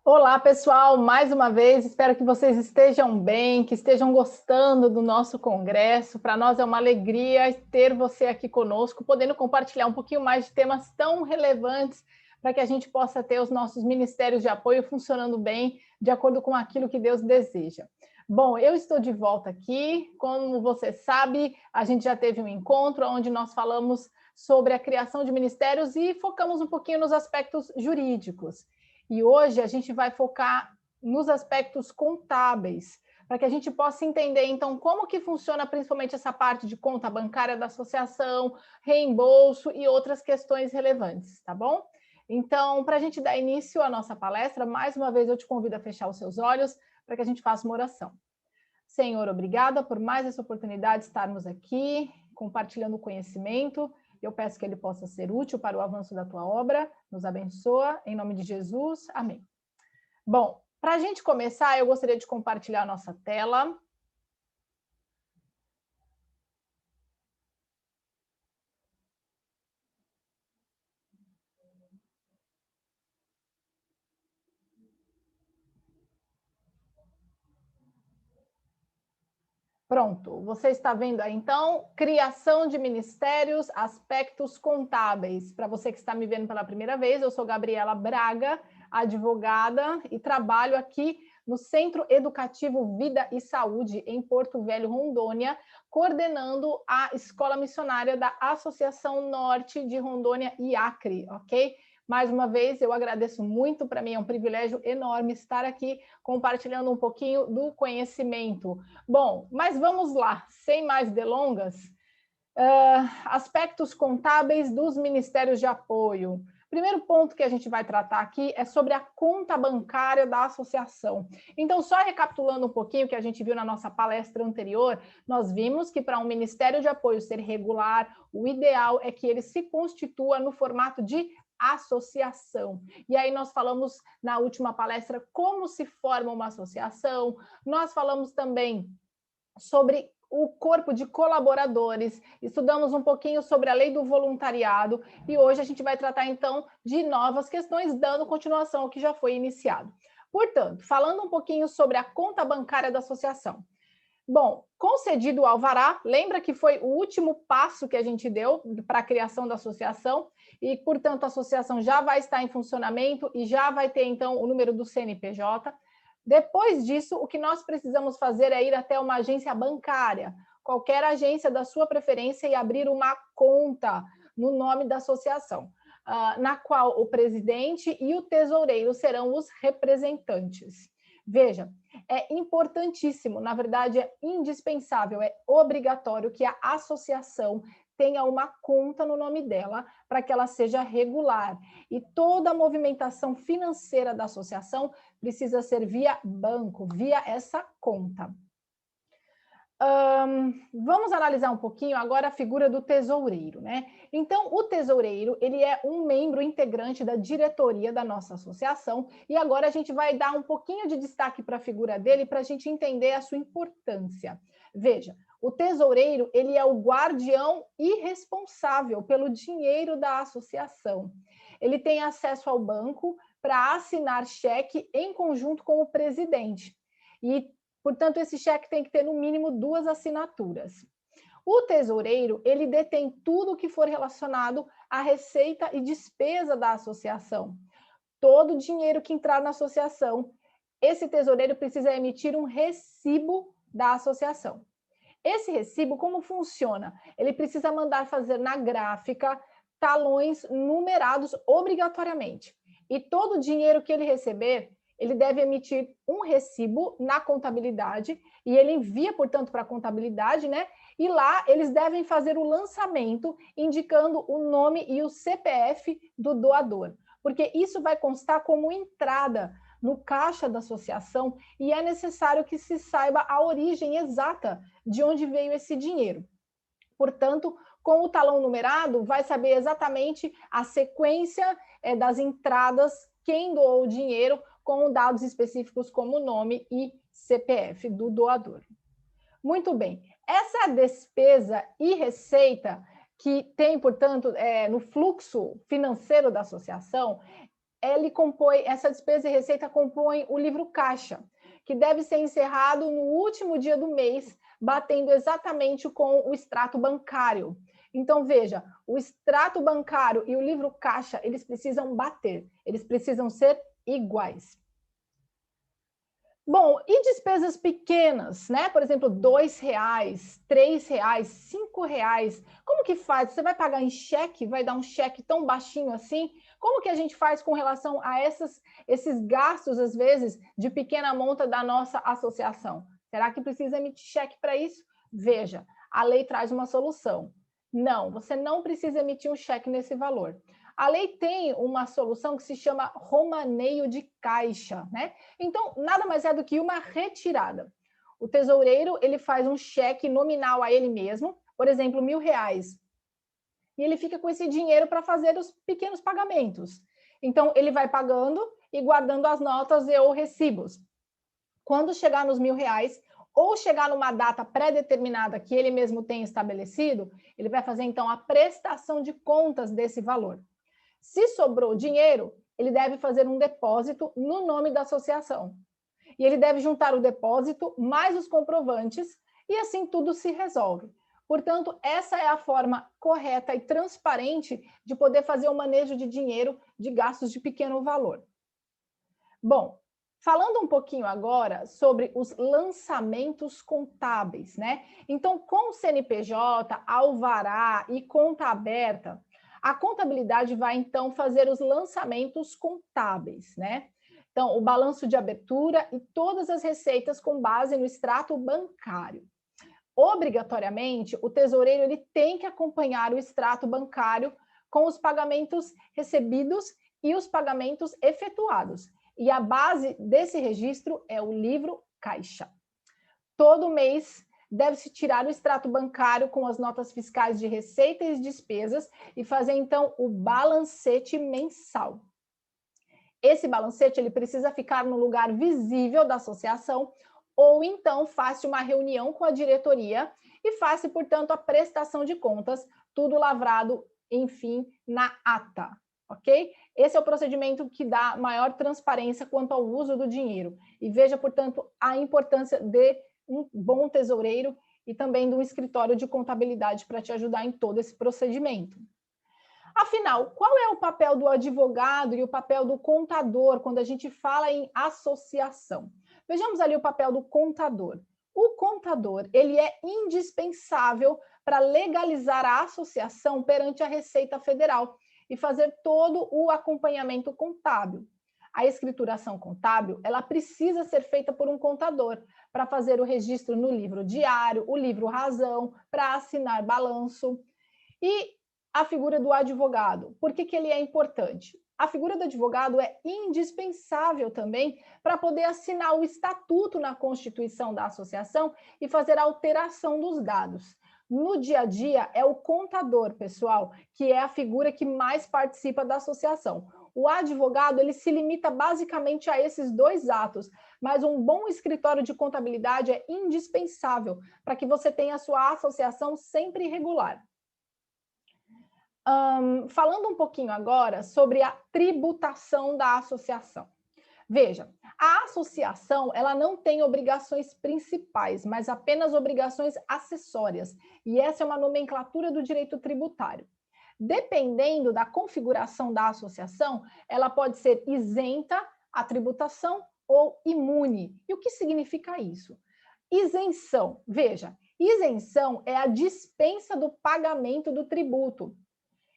Olá, pessoal, mais uma vez, espero que vocês estejam bem, que estejam gostando do nosso congresso. Para nós é uma alegria ter você aqui conosco, podendo compartilhar um pouquinho mais de temas tão relevantes para que a gente possa ter os nossos ministérios de apoio funcionando bem, de acordo com aquilo que Deus deseja. Bom, eu estou de volta aqui. Como você sabe, a gente já teve um encontro onde nós falamos sobre a criação de ministérios e focamos um pouquinho nos aspectos jurídicos. E hoje a gente vai focar nos aspectos contábeis, para que a gente possa entender, então, como que funciona principalmente essa parte de conta bancária da associação, reembolso e outras questões relevantes, tá bom? Então, para a gente dar início à nossa palestra, mais uma vez eu te convido a fechar os seus olhos para que a gente faça uma oração. Senhor, obrigada por mais essa oportunidade de estarmos aqui, compartilhando o conhecimento. Eu peço que ele possa ser útil para o avanço da tua obra. Nos abençoa, em nome de Jesus. Amém. Bom, para a gente começar, eu gostaria de compartilhar a nossa tela. Pronto, você está vendo aí, então, criação de ministérios, aspectos contábeis. Para você que está me vendo pela primeira vez, eu sou Gabriela Braga, advogada, e trabalho aqui no Centro Educativo Vida e Saúde, em Porto Velho, Rondônia, coordenando a Escola Missionária da Associação Norte de Rondônia e Acre, ok? Mais uma vez, eu agradeço muito, para mim é um privilégio enorme estar aqui compartilhando um pouquinho do conhecimento. Bom, mas vamos lá, sem mais delongas, aspectos contábeis dos ministérios de apoio. Primeiro ponto que a gente vai tratar aqui é sobre a conta bancária da associação. Então, só recapitulando um pouquinho o que a gente viu na nossa palestra anterior, nós vimos que para um ministério de apoio ser regular, o ideal é que ele se constitua no formato de associação. E aí nós falamos na última palestra como se forma uma associação, nós falamos também sobre o corpo de colaboradores, estudamos um pouquinho sobre a lei do voluntariado e hoje a gente vai tratar então de novas questões, dando continuação ao que já foi iniciado. Portanto, falando um pouquinho sobre a conta bancária da associação. Bom, concedido o alvará, lembra que foi o último passo que a gente deu para a criação da associação e, portanto, a associação já vai estar em funcionamento e já vai ter, então, o número do CNPJ. Depois disso, o que nós precisamos fazer é ir até uma agência bancária, qualquer agência da sua preferência, e abrir uma conta no nome da associação, na qual o presidente e o tesoureiro serão os representantes. Veja, é importantíssimo, na verdade é indispensável, é obrigatório que a associação tenha uma conta no nome dela para que ela seja regular. E toda a movimentação financeira da associação precisa ser via banco, via essa conta. Vamos analisar um pouquinho agora a figura do tesoureiro, né? Então, o tesoureiro, ele é um membro integrante da diretoria da nossa associação e agora a gente vai dar um pouquinho de destaque para a figura dele para a gente entender a sua importância. Veja, o tesoureiro, ele é o guardião irresponsável pelo dinheiro da associação. Ele tem acesso ao banco para assinar cheque em conjunto com o presidente. E portanto, esse cheque tem que ter, no mínimo, 2 assinaturas. O tesoureiro, ele detém tudo o que for relacionado à receita e despesa da associação. Todo o dinheiro que entrar na associação, esse tesoureiro precisa emitir um recibo da associação. Esse recibo, como funciona? Ele precisa mandar fazer na gráfica talões numerados obrigatoriamente. E todo o dinheiro que ele receber, ele deve emitir um recibo na contabilidade e ele envia, portanto, para a contabilidade, né? E lá eles devem fazer o lançamento indicando o nome e o CPF do doador, porque isso vai constar como entrada no caixa da associação e é necessário que se saiba a origem exata de onde veio esse dinheiro. Portanto, com o talão numerado, vai saber exatamente a sequência das entradas, quem doou o dinheiro, com dados específicos como nome e CPF do doador. Muito bem, essa despesa e receita que tem, portanto, no fluxo financeiro da associação, essa despesa e receita compõe o livro caixa, que deve ser encerrado no último dia do mês, batendo exatamente com o extrato bancário. Então, veja, o extrato bancário e o livro caixa, eles precisam bater, eles precisam ser iguais. Bom, e despesas pequenas, né? Por exemplo, R$ 2, R$ 3, R$ 5. Como que faz? Você vai pagar em cheque? Vai dar um cheque tão baixinho assim? Como que a gente faz com relação a esses gastos, às vezes, de pequena monta da nossa associação? Será que precisa emitir cheque para isso? Veja, a lei traz uma solução. Não, você não precisa emitir um cheque nesse valor. A lei tem uma solução que se chama romaneio de caixa, né? Então, nada mais é do que uma retirada. O tesoureiro, ele faz um cheque nominal a ele mesmo, por exemplo, R$ 1.000, e ele fica com esse dinheiro para fazer os pequenos pagamentos. Então, ele vai pagando e guardando as notas e ou recibos. Quando chegar nos R$ 1.000, ou chegar numa data pré-determinada que ele mesmo tem estabelecido, ele vai fazer, então, a prestação de contas desse valor. Se sobrou dinheiro, ele deve fazer um depósito no nome da associação. E ele deve juntar o depósito mais os comprovantes e assim tudo se resolve. Portanto, essa é a forma correta e transparente de poder fazer o manejo de dinheiro de gastos de pequeno valor. Bom, falando um pouquinho agora sobre os lançamentos contábeis, né? Então, com o CNPJ, alvará e conta aberta, a contabilidade vai, então, fazer os lançamentos contábeis, né? Então, o balanço de abertura e todas as receitas com base no extrato bancário. Obrigatoriamente, o tesoureiro ele tem que acompanhar o extrato bancário com os pagamentos recebidos e os pagamentos efetuados. E a base desse registro é o livro caixa. Todo mês deve-se tirar o extrato bancário com as notas fiscais de receita e despesas e fazer, então, o balancete mensal. Esse balancete ele precisa ficar no lugar visível da associação ou, então, faça uma reunião com a diretoria e faça, portanto, a prestação de contas, tudo lavrado, enfim, na ata, ok? Esse é o procedimento que dá maior transparência quanto ao uso do dinheiro. E veja, portanto, a importância de um bom tesoureiro e também de um escritório de contabilidade para te ajudar em todo esse procedimento. Afinal, qual é o papel do advogado e o papel do contador quando a gente fala em associação? Vejamos ali o papel do contador. O contador, ele é indispensável para legalizar a associação perante a Receita Federal e fazer todo o acompanhamento contábil. A escrituração contábil, ela precisa ser feita por um contador para fazer o registro no livro diário, o livro razão, para assinar balanço. E a figura do advogado, por que ele é importante? A figura do advogado é indispensável também para poder assinar o estatuto na constituição da associação e fazer a alteração dos dados. No dia a dia, é o contador, pessoal, que é a figura que mais participa da associação. O advogado, ele se limita basicamente a esses dois atos, mas um bom escritório de contabilidade é indispensável para que você tenha a sua associação sempre regular. Falando um pouquinho agora sobre a tributação da associação. Veja, a associação ela não tem obrigações principais, mas apenas obrigações acessórias. E essa é uma nomenclatura do direito tributário. Dependendo da configuração da associação, ela pode ser isenta à tributação ou imune. E o que significa isso? Isenção. Veja, isenção é a dispensa do pagamento do tributo.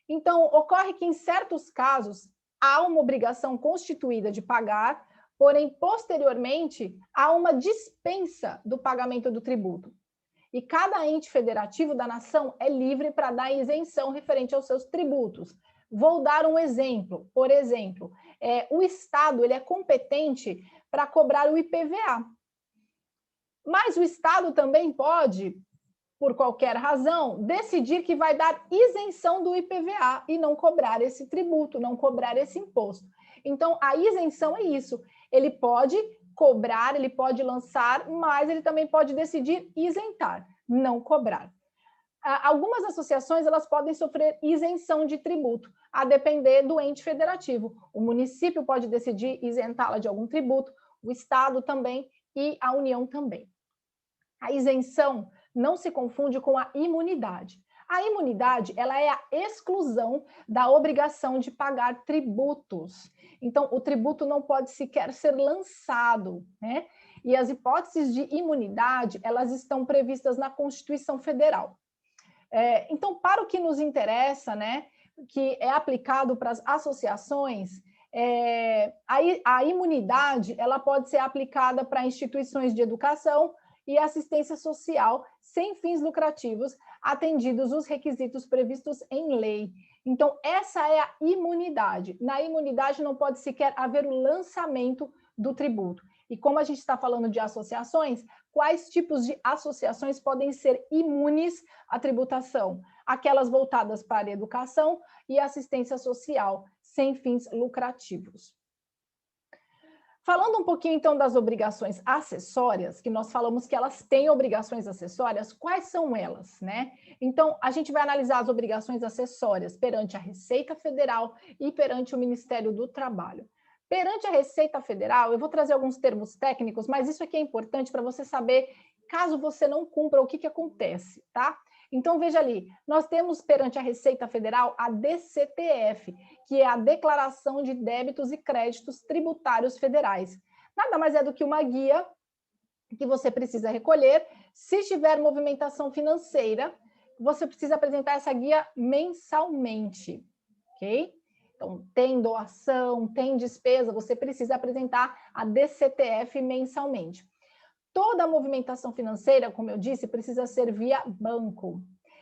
Então, ocorre que, em certos casos, há uma obrigação constituída de pagar, porém, posteriormente, há uma dispensa do pagamento do tributo. E cada ente federativo da nação é livre para dar isenção referente aos seus tributos. Vou dar um exemplo. Por exemplo, o Estado ele é competente para cobrar o IPVA. Mas o Estado também pode, por qualquer razão, decidir que vai dar isenção do IPVA e não cobrar esse tributo, não cobrar esse imposto. Então, a isenção é isso. Ele pode cobrar, ele pode lançar, mas ele também pode decidir isentar, não cobrar. Algumas associações elas podem sofrer isenção de tributo, a depender do ente federativo. O município pode decidir isentá-la de algum tributo, o Estado também e a União também. A isenção não se confunde com a imunidade. A imunidade, ela é a exclusão da obrigação de pagar tributos. Então, o tributo não pode sequer ser lançado, né? E as hipóteses de imunidade, elas estão previstas na Constituição Federal. Então, para o que nos interessa, né, que é aplicado para as associações, a imunidade, ela pode ser aplicada para instituições de educação e assistência social sem fins lucrativos, atendidos os requisitos previstos em lei. Então, essa é a imunidade. Na imunidade não pode sequer haver o lançamento do tributo. E como a gente está falando de associações, quais tipos de associações podem ser imunes à tributação? Aquelas voltadas para a educação e assistência social, sem fins lucrativos. Falando um pouquinho, então, das obrigações acessórias, que nós falamos que elas têm obrigações acessórias, quais são elas, né? Então, a gente vai analisar as obrigações acessórias perante a Receita Federal e perante o Ministério do Trabalho. Perante a Receita Federal, eu vou trazer alguns termos técnicos, mas isso aqui é importante para você saber, caso você não cumpra, o que acontece, tá? Então, veja ali, nós temos perante a Receita Federal a DCTF, que é a Declaração de Débitos e Créditos Tributários Federais. Nada mais é do que uma guia que você precisa recolher. Se tiver movimentação financeira, você precisa apresentar essa guia mensalmente, ok? Então, tem doação, tem despesa, você precisa apresentar a DCTF mensalmente. Toda a movimentação financeira, como eu disse, precisa ser via banco.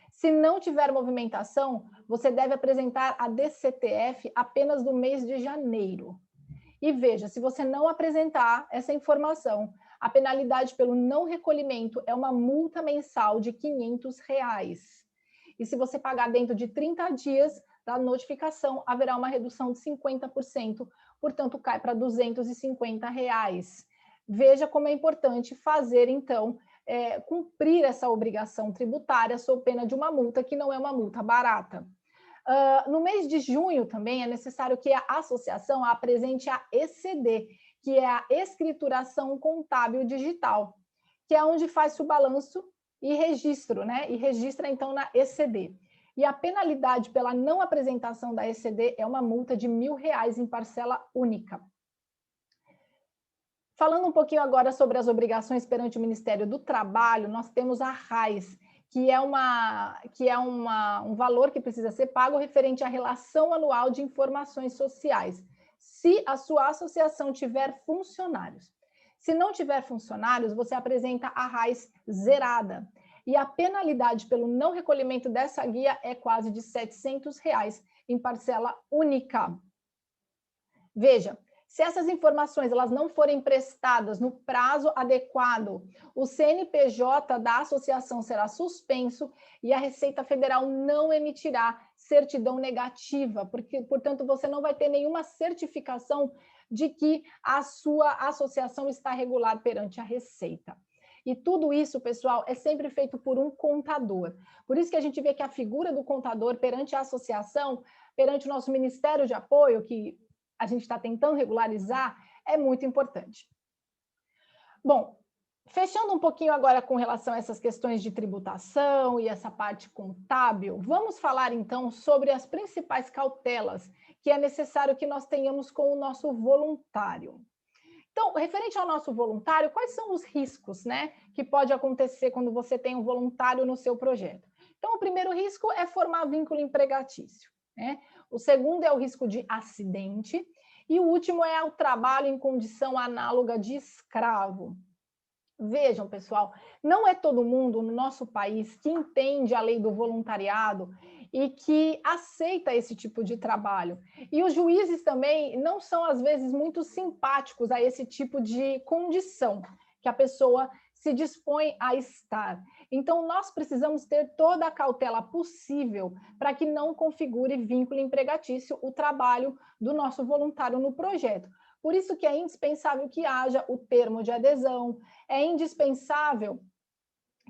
Se não tiver movimentação, você deve apresentar a DCTF apenas no mês de janeiro. E veja, se você não apresentar essa informação, a penalidade pelo não recolhimento é uma multa mensal de R$ 500. E se você pagar dentro de 30 dias da notificação, haverá uma redução de 50%, portanto, cai para R$ 250. Veja como é importante fazer, então, cumprir essa obrigação tributária sob pena de uma multa que não é uma multa barata. No mês de junho também é necessário que a associação apresente a ECD, que é a Escrituração Contábil Digital, que é onde faz o balanço e registro, né? E registra, então, na ECD. E a penalidade pela não apresentação da ECD é uma multa de R$ 1.000 em parcela única. Falando um pouquinho agora sobre as obrigações perante o Ministério do Trabalho, nós temos a RAIS, que é um valor que precisa ser pago referente à relação anual de informações sociais, se a sua associação tiver funcionários. Se não tiver funcionários, você apresenta a RAIS zerada. E a penalidade pelo não recolhimento dessa guia é quase de R$ 700 em parcela única. Veja, se essas informações elas não forem prestadas no prazo adequado, o CNPJ da associação será suspenso e a Receita Federal não emitirá certidão negativa, porque, portanto, você não vai ter nenhuma certificação de que a sua associação está regular perante a Receita. E tudo isso, pessoal, é sempre feito por um contador. Por isso que a gente vê que a figura do contador perante a associação, perante o nosso Ministério de Apoio, que a gente está tentando regularizar, é muito importante. Bom, fechando um pouquinho agora com relação a essas questões de tributação e essa parte contábil, vamos falar então sobre as principais cautelas que é necessário que nós tenhamos com o nosso voluntário. Então, referente ao nosso voluntário, quais são os riscos, né, que pode acontecer quando você tem um voluntário no seu projeto? Então, o primeiro risco é formar vínculo empregatício, né? O segundo é o risco de acidente e o último é o trabalho em condição análoga de escravo. Vejam, pessoal, não é todo mundo no nosso país que entende a lei do voluntariado e que aceita esse tipo de trabalho. E os juízes também não são, às vezes, muito simpáticos a esse tipo de condição que a pessoa se dispõe a estar. Então, nós precisamos ter toda a cautela possível para que não configure vínculo empregatício o trabalho do nosso voluntário no projeto. Por isso que é indispensável que haja o termo de adesão, é indispensável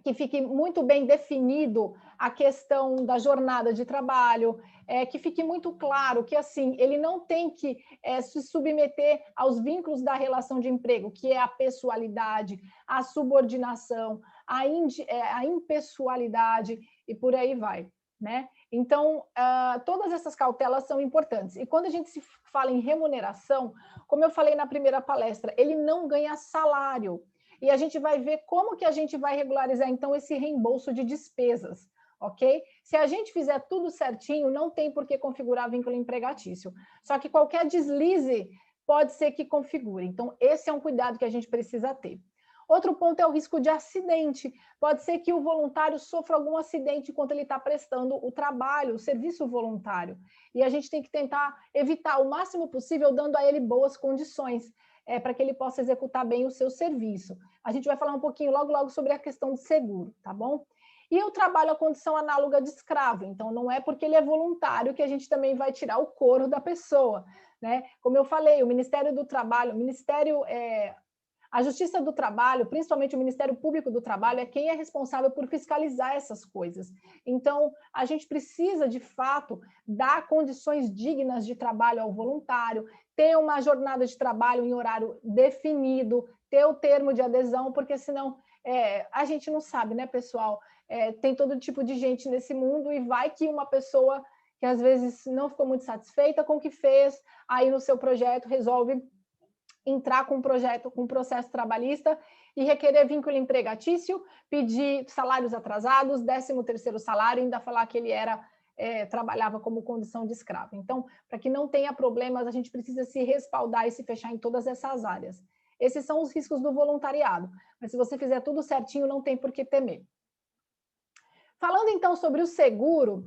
que fique muito bem definido a questão da jornada de trabalho, que fique muito claro que assim ele não tem que se submeter aos vínculos da relação de emprego, que é a pessoalidade, a subordinação, a impessoalidade e por aí vai, né? Então, todas essas cautelas são importantes. E quando a gente se fala em remuneração, como eu falei na primeira palestra, ele não ganha salário. E a gente vai ver como que a gente vai regularizar, então, esse reembolso de despesas, ok? Se a gente fizer tudo certinho, não tem por que configurar vínculo empregatício. Só que qualquer deslize pode ser que configure. Então, esse é um cuidado que a gente precisa ter. Outro ponto é o risco de acidente. Pode ser que o voluntário sofra algum acidente enquanto ele está prestando o trabalho, o serviço voluntário. E a gente tem que tentar evitar o máximo possível, dando a ele boas condições, para que ele possa executar bem o seu serviço. A gente vai falar um pouquinho logo sobre a questão de seguro, tá bom? E o trabalho à condição análoga de escravo. Então, não é porque ele é voluntário que a gente também vai tirar o couro da pessoa, né? Como eu falei, o Ministério do Trabalho, a Justiça do Trabalho, principalmente o Ministério Público do Trabalho, é quem é responsável por fiscalizar essas coisas. Então, a gente precisa, de fato, dar condições dignas de trabalho ao voluntário, ter uma jornada de trabalho em horário definido, ter o termo de adesão, porque senão a gente não sabe, né, pessoal? Tem todo tipo de gente nesse mundo e vai que uma pessoa que às vezes não ficou muito satisfeita com o que fez, aí no seu projeto resolve entrar com um projeto, com um processo trabalhista e requerer vínculo empregatício, pedir salários atrasados, 13º salário, ainda falar que ele trabalhava como condição de escravo. Então, para que não tenha problemas, a gente precisa se respaldar e se fechar em todas essas áreas. Esses são os riscos do voluntariado, mas se você fizer tudo certinho, não tem por que temer. Falando então sobre o seguro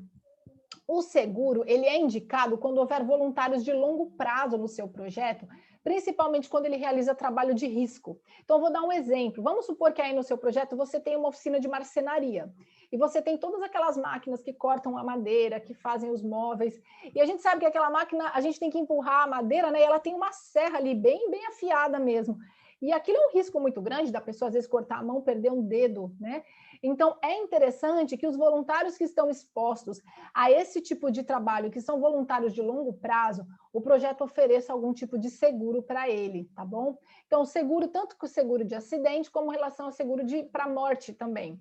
ele é indicado quando houver voluntários de longo prazo no seu projeto, principalmente quando ele realiza trabalho de risco. Então, vou dar um exemplo. Vamos supor que aí no seu projeto você tem uma oficina de marcenaria e você tem todas aquelas máquinas que cortam a madeira, que fazem os móveis, e a gente sabe que aquela máquina, a gente tem que empurrar a madeira, né? E ela tem uma serra ali bem afiada mesmo. E aquilo é um risco muito grande da pessoa, às vezes, cortar a mão, perder um dedo, né? Então, é interessante que os voluntários que estão expostos a esse tipo de trabalho, que são voluntários de longo prazo, o projeto ofereça algum tipo de seguro para ele, tá bom? Então, seguro, tanto que o seguro de acidente, como relação ao seguro para morte também.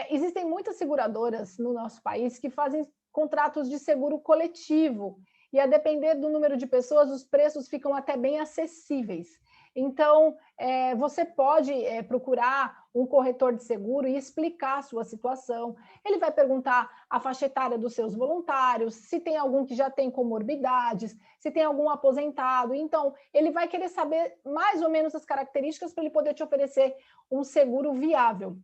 Existem muitas seguradoras no nosso país que fazem contratos de seguro coletivo, e a depender do número de pessoas, os preços ficam até bem acessíveis. Então, você pode procurar um corretor de seguro e explicar a sua situação. Ele vai perguntar a faixa etária dos seus voluntários, se tem algum que já tem comorbidades, se tem algum aposentado. Então, ele vai querer saber mais ou menos as características para ele poder te oferecer um seguro viável.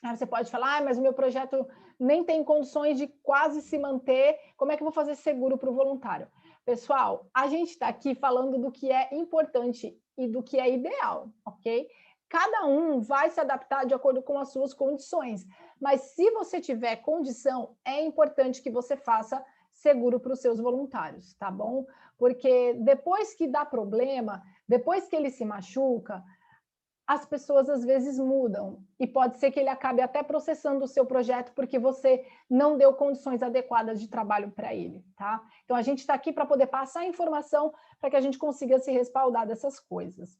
Aí você pode falar, mas o meu projeto nem tem condições de quase se manter, como é que eu vou fazer seguro para o voluntário? Pessoal, a gente está aqui falando do que é importante e do que é ideal, ok? Cada um vai se adaptar de acordo com as suas condições, mas se você tiver condição, é importante que você faça seguro para os seus voluntários, tá bom? Porque depois que dá problema, depois que ele se machuca, as pessoas às vezes mudam e pode ser que ele acabe até processando o seu projeto porque você não deu condições adequadas de trabalho para ele, tá? Então, a gente está aqui para poder passar informação para que a gente consiga se respaldar dessas coisas.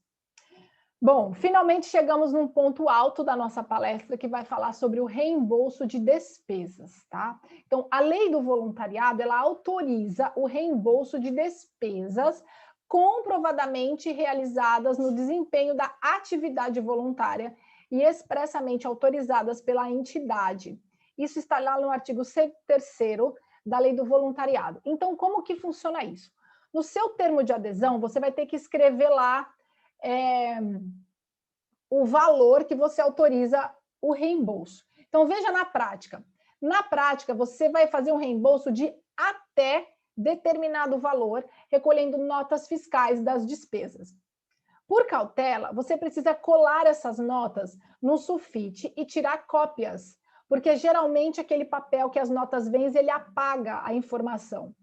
Bom, finalmente chegamos num ponto alto da nossa palestra que vai falar sobre o reembolso de despesas, tá? Então, a lei do voluntariado, ela autoriza o reembolso de despesas comprovadamente realizadas no desempenho da atividade voluntária e expressamente autorizadas pela entidade. Isso está lá no artigo 3º da Lei do Voluntariado. Então, como que funciona isso? No seu termo de adesão, você vai ter que escrever lá o valor que você autoriza o reembolso. Então, veja na prática. Na prática, você vai fazer um reembolso de até determinado valor, recolhendo notas fiscais das despesas. Por cautela, você precisa colar essas notas no sulfite e tirar cópias, porque geralmente aquele papel que as notas vêm, ele apaga a informação.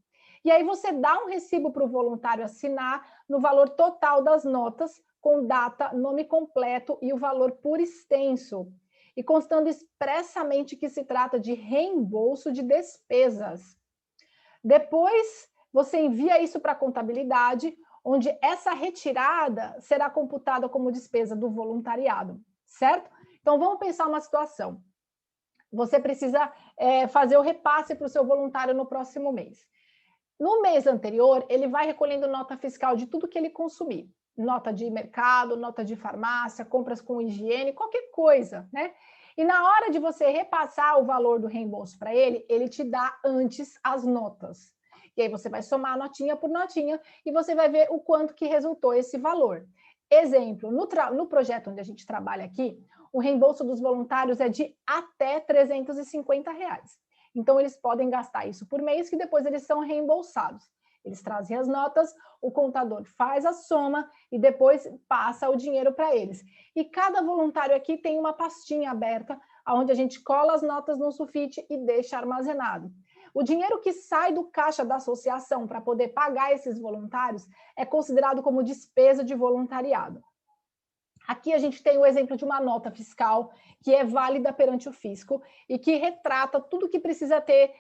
E aí você dá um recibo para o voluntário assinar no valor total das notas, com data, nome completo e o valor por extenso. e constando expressamente que se trata de reembolso de despesas. Depois, você envia isso para a contabilidade, onde essa retirada será computada como despesa do voluntariado, certo? Então, vamos pensar uma situação. Você precisa fazer o repasse para o seu voluntário no próximo mês. No mês anterior, ele vai recolhendo nota fiscal de tudo que ele consumir. Nota de mercado, nota de farmácia, compras com higiene, qualquer coisa, né? E na hora de você repassar o valor do reembolso para ele, ele te dá antes as notas. E aí você vai somar notinha por notinha e você vai ver o quanto que resultou esse valor. Exemplo, no projeto onde a gente trabalha aqui, o reembolso dos voluntários é de até R$350. Então, eles podem gastar isso por mês, que depois eles são reembolsados. Eles trazem as notas, o contador faz a soma e depois passa o dinheiro para eles. E cada voluntário aqui tem uma pastinha aberta, onde a gente cola as notas no sulfite e deixa armazenado. O dinheiro que sai do caixa da associação para poder pagar esses voluntários é considerado como despesa de voluntariado. Aqui a gente tem o exemplo de uma nota fiscal que é válida perante o fisco e que retrata tudo que precisa ter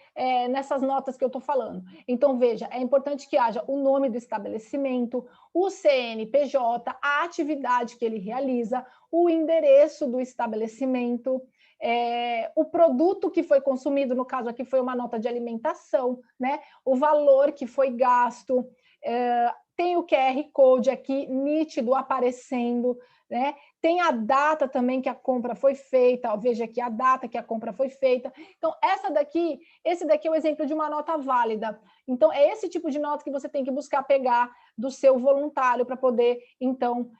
nessas notas que eu estou falando. Então, veja, é importante que haja o nome do estabelecimento, o CNPJ, a atividade que ele realiza, o endereço do estabelecimento, o produto que foi consumido, no caso aqui foi uma nota de alimentação, né? O valor que foi gasto, tem o QR Code aqui nítido aparecendo, né? Tem a data também que a compra foi feita, ó, veja aqui a data que a compra foi feita. Então, esse daqui é o exemplo de uma nota válida. Então, é esse tipo de nota que você tem que buscar pegar do seu voluntário para poder, então,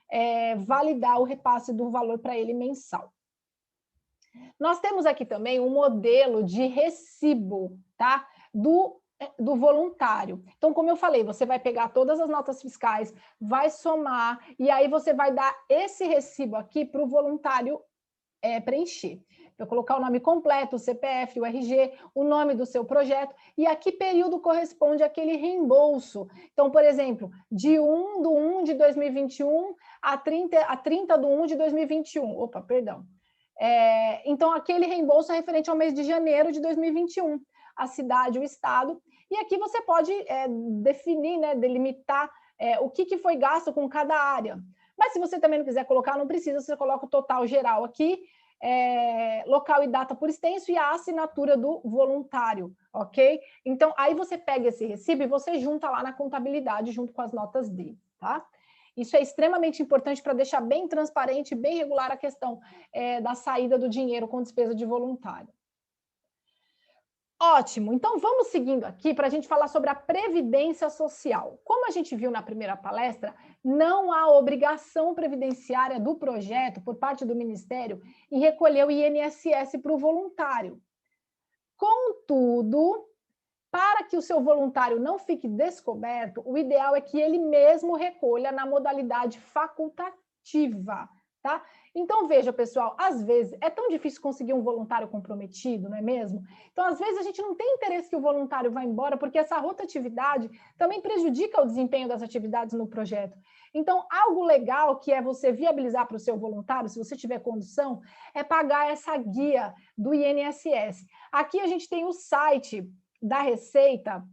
validar o repasse do valor para ele mensal. Nós temos aqui também um modelo de recibo, tá? Do voluntário. Então, como eu falei, você vai pegar todas as notas fiscais, vai somar, e aí você vai dar esse recibo aqui para o voluntário preencher. Vai colocar o nome completo, o CPF, o RG, o nome do seu projeto, e a que período corresponde aquele reembolso. Então, por exemplo, de 1/1 de 2021 a 30/1 de 2021. Opa, perdão. Então, aquele reembolso é referente ao mês de janeiro de 2021, a cidade, o estado, e aqui você pode definir, né, delimitar o que foi gasto com cada área. Mas se você também não quiser colocar, não precisa, você coloca o total geral aqui, local e data por extenso e a assinatura do voluntário, ok? Então, aí você pega esse recibo e você junta lá na contabilidade junto com as notas dele, tá? Isso é extremamente importante para deixar bem transparente, bem regular a questão da saída do dinheiro com despesa de voluntário. Ótimo, então vamos seguindo aqui para a gente falar sobre a previdência social. Como a gente viu na primeira palestra, não há obrigação previdenciária do projeto por parte do Ministério em recolher o INSS para o voluntário. Contudo, para que o seu voluntário não fique descoberto, o ideal é que ele mesmo recolha na modalidade facultativa, tá? Então, veja, pessoal, às vezes é tão difícil conseguir um voluntário comprometido, não é mesmo? Então, às vezes a gente não tem interesse que o voluntário vá embora, porque essa rotatividade também prejudica o desempenho das atividades no projeto. Então, algo legal que é você viabilizar para o seu voluntário, se você tiver condição, é pagar essa guia do INSS. Aqui a gente tem o site da Receita,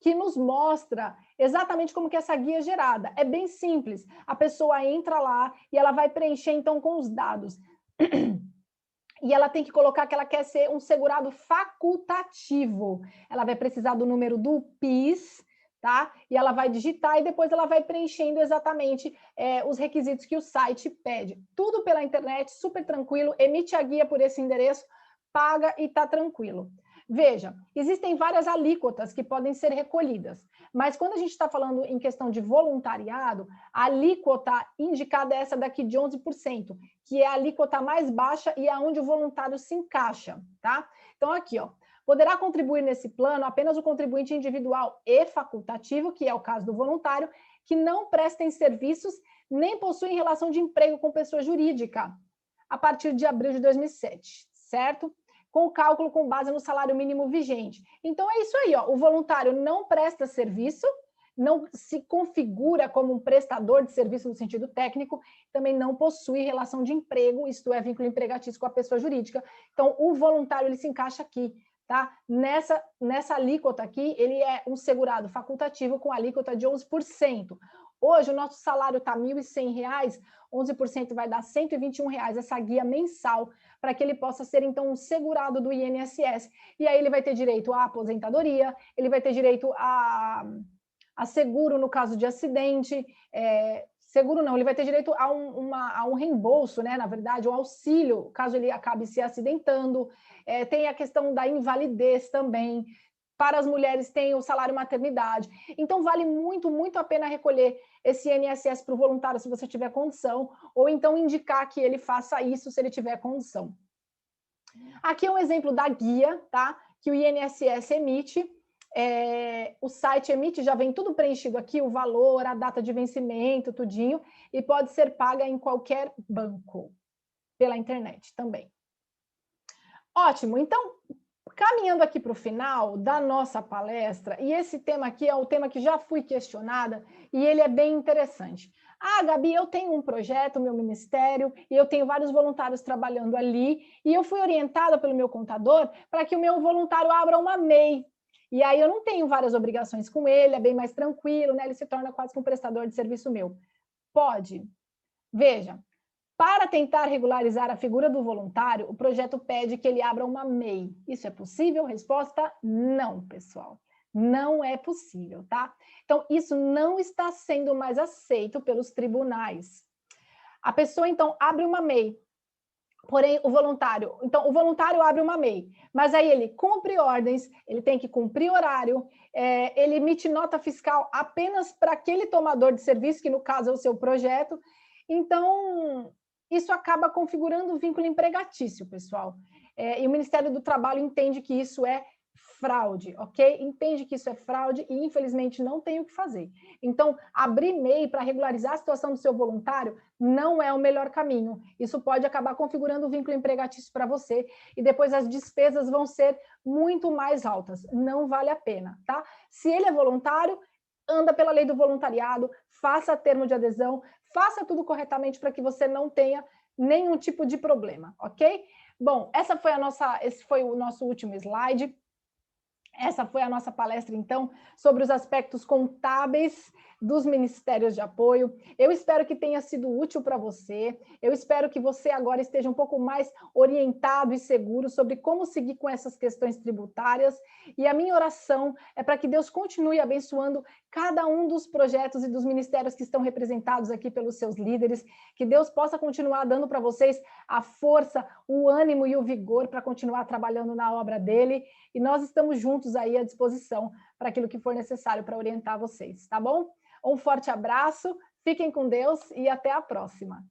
que nos mostra exatamente como que essa guia é gerada. É bem simples. A pessoa entra lá e ela vai preencher, então, com os dados. E ela tem que colocar que ela quer ser um segurado facultativo. Ela vai precisar do número do PIS, tá? E ela vai digitar e depois ela vai preenchendo exatamente os requisitos que o site pede. Tudo pela internet, super tranquilo, emite a guia por esse endereço, paga e tá tranquilo. Veja, existem várias alíquotas que podem ser recolhidas, mas quando a gente está falando em questão de voluntariado, a alíquota indicada é essa daqui de 11%, que é a alíquota mais baixa e é onde o voluntário se encaixa, tá? Então, aqui, ó, poderá contribuir nesse plano apenas o contribuinte individual e facultativo, que é o caso do voluntário, que não prestem serviços nem possuem relação de emprego com pessoa jurídica, a partir de abril de 2007, certo? Com o cálculo com base no salário mínimo vigente. Então, é isso aí, ó, o voluntário não presta serviço, não se configura como um prestador de serviço no sentido técnico, também não possui relação de emprego, isto é, vínculo empregatício com a pessoa jurídica. Então, o voluntário ele se encaixa aqui, tá? Nessa alíquota aqui, ele é um segurado facultativo com alíquota de 11%. Hoje, o nosso salário está R$ 1.100, 11% vai dar R$ 121, essa guia mensal, para que ele possa ser, então, um segurado do INSS. E aí ele vai ter direito à aposentadoria, ele vai ter direito a seguro no caso de acidente, seguro não, ele vai ter direito a um reembolso, né, na verdade, um auxílio, caso ele acabe se acidentando, tem a questão da invalidez também, para as mulheres tem o salário maternidade, então vale muito, muito a pena recolher esse INSS para o voluntário se você tiver condição, ou então indicar que ele faça isso se ele tiver condição. Aqui é um exemplo da guia, tá, que o INSS emite. O site emite, já vem tudo preenchido aqui, o valor, a data de vencimento, tudinho, e pode ser paga em qualquer banco, pela internet também. Ótimo, então, caminhando aqui para o final da nossa palestra, e esse tema aqui é o tema que já fui questionada, e ele é bem interessante. Ah, Gabi, eu tenho um projeto, meu ministério, e eu tenho vários voluntários trabalhando ali, e eu fui orientada pelo meu contador para que o meu voluntário abra uma MEI. E aí eu não tenho várias obrigações com ele, é bem mais tranquilo, né? Ele se torna quase que um prestador de serviço meu. Pode. Veja, para tentar regularizar a figura do voluntário, o projeto pede que ele abra uma MEI. Isso é possível? Resposta: não, pessoal. Não é possível, tá? Então, isso não está sendo mais aceito pelos tribunais. A pessoa, então, abre uma MEI. Porém, o voluntário abre uma MEI, mas aí ele cumpre ordens, ele tem que cumprir horário, ele emite nota fiscal apenas para aquele tomador de serviço, que no caso é o seu projeto. Então, isso acaba configurando um vínculo empregatício, pessoal. E o Ministério do Trabalho entende que isso é fraude, ok? Entende que isso é fraude e, infelizmente, não tem o que fazer. Então, abrir MEI para regularizar a situação do seu voluntário não é o melhor caminho. Isso pode acabar configurando o vínculo empregatício para você e depois as despesas vão ser muito mais altas. Não vale a pena, tá? Se ele é voluntário, anda pela lei do voluntariado, faça termo de adesão, faça tudo corretamente para que você não tenha nenhum tipo de problema, ok? Bom, esse foi o nosso último slide. Essa foi a nossa palestra, então, sobre os aspectos contábeis dos ministérios de apoio. Eu espero que tenha sido útil para você. Eu espero que você agora esteja um pouco mais orientado e seguro sobre como seguir com essas questões tributárias. E a minha oração é para que Deus continue abençoando cada um dos projetos e dos ministérios que estão representados aqui pelos seus líderes. Que Deus possa continuar dando para vocês a força, o ânimo e o vigor para continuar trabalhando na obra dele. E nós estamos juntos aí à disposição para aquilo que for necessário para orientar vocês, tá bom? Um forte abraço, fiquem com Deus e até a próxima.